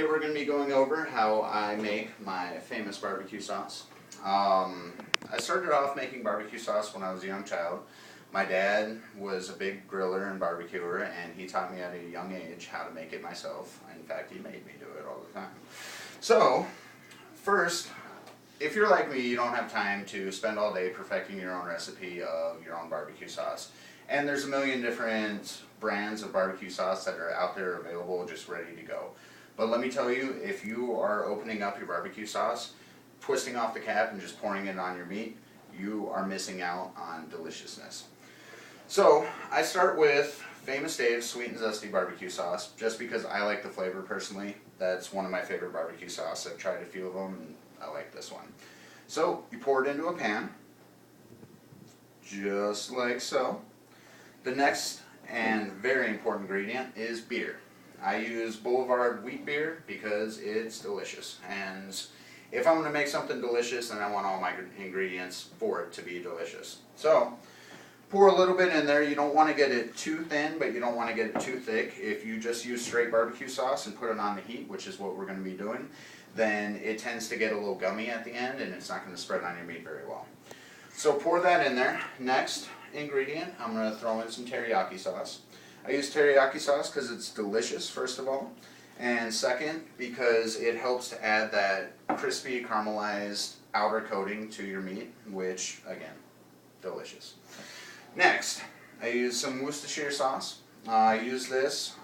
we're going to be going over how I make my famous barbecue sauce. I started off making barbecue sauce when I was a young child. My dad was a big griller and barbecuer, and he taught me at a young age how to make it myself. In fact, he made me do it all the time. So, first, if you're like me, you don't have time to spend all day perfecting your own recipe of your own barbecue sauce. And there's a million different brands of barbecue sauce that are out there available, just ready to go. But let me tell you, if you are opening up your barbecue sauce, twisting off the cap and just pouring it on your meat, you are missing out on deliciousness. So, I start with Famous Dave's Sweet and Zesty barbecue sauce, just because I like the flavor personally. That's one of my favorite barbecue sauce. I've tried a few of them, and I like this one. So, you pour it into a pan, just like so. The next and very important ingredient is beer. I use Boulevard wheat beer because it's delicious. And if I'm going to make something delicious, then I want all my ingredients for it to be delicious. So, pour a little bit in there. You don't want to get it too thin, but you don't want to get it too thick. If you just use straight barbecue sauce and put it on the heat, which is what we're going to be doing, then it tends to get a little gummy at the end, and it's not going to spread on your meat very well. So pour that in there. Next ingredient, I'm going to throw in some teriyaki sauce. I use teriyaki sauce because it's delicious, first of all, and second, because it helps to add that crispy caramelized outer coating to your meat, which, again, delicious. Next, I use some Worcestershire sauce. I use this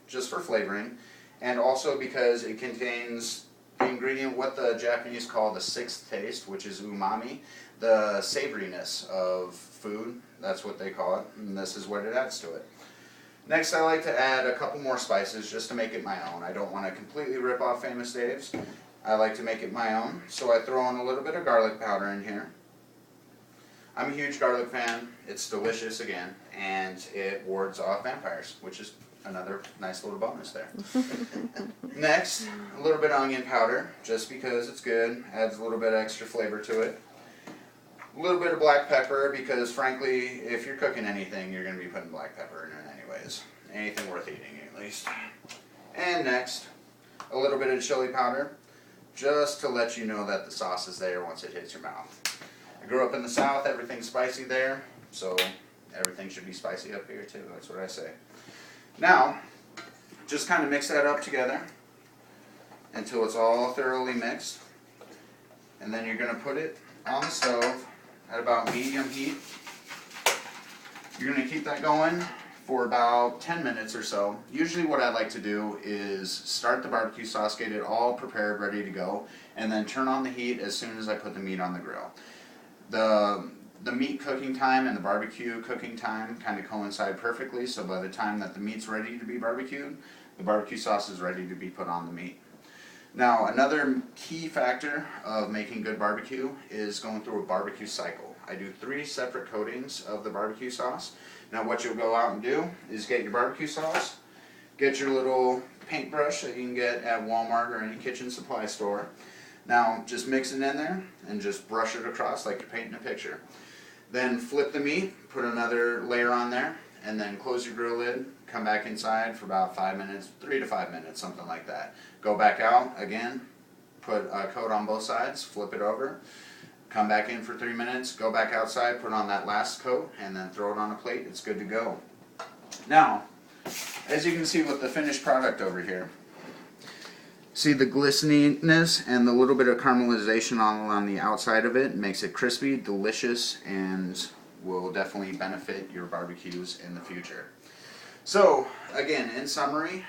just for flavoring, and also because it contains the ingredient, what the Japanese call the sixth taste, which is umami, the savoriness of food. That's what they call it, and this is what it adds to it. Next, I like to add a couple more spices just to make it my own. I don't want to completely rip off Famous Dave's. I like to make it my own, so I throw in a little bit of garlic powder in here. I'm a huge garlic fan. It's delicious again, and it wards off vampires, which is another nice little bonus there. Next, a little bit of onion powder, just because it's good, adds a little bit of extra flavor to it. A little bit of black pepper, because frankly, if you're cooking anything, you're going to be putting black pepper in it anyways. Anything worth eating, at least. And next, a little bit of chili powder, just to let you know that the sauce is there once it hits your mouth. I grew up in the South, everything's spicy there, so everything should be spicy up here too, that's what I say. Now, just kind of mix that up together until it's all thoroughly mixed. And then you're going to put it on the stove at about medium heat. You're going to keep that going for about 10 minutes or so. Usually what I like to do is start the barbecue sauce, get it all prepared, ready to go, and then turn on the heat as soon as I put the meat on the grill. The meat cooking time and the barbecue cooking time kind of coincide perfectly, so by the time that the meat's ready to be barbecued, the barbecue sauce is ready to be put on the meat. Now, another key factor of making good barbecue is going through a barbecue cycle. I do 3 separate coatings of the barbecue sauce. Now, what you'll go out and do is get your barbecue sauce, get your little paintbrush that you can get at Walmart or any kitchen supply store. Now, just mix it in there and just brush it across like you're painting a picture. Then flip the meat, put another layer on there, and then close your grill lid, come back inside for about 5 minutes, 3 to 5 minutes, something like that. Go back out again, put a coat on both sides, flip it over, come back in for 3 minutes, go back outside, put on that last coat, and then throw it on a plate. It's good to go. Now, as you can see with the finished product over here, see the glisteniness and the little bit of caramelization on the outside of it makes it crispy, delicious, and will definitely benefit your barbecues in the future. So, again, in summary,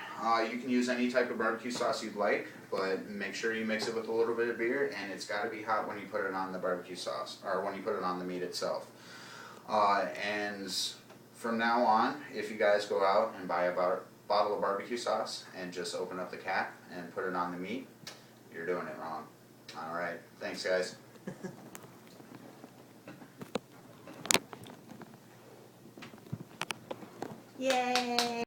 you can use any type of barbecue sauce you'd like, but make sure you mix it with a little bit of beer, and it's got to be hot when you put it on the barbecue sauce, or when you put it on the meat itself. And from now on, if you guys go out and buy a bottle of barbecue sauce and just open up the cap and put it on the meat, you're doing it wrong. Alright, thanks guys. Yay!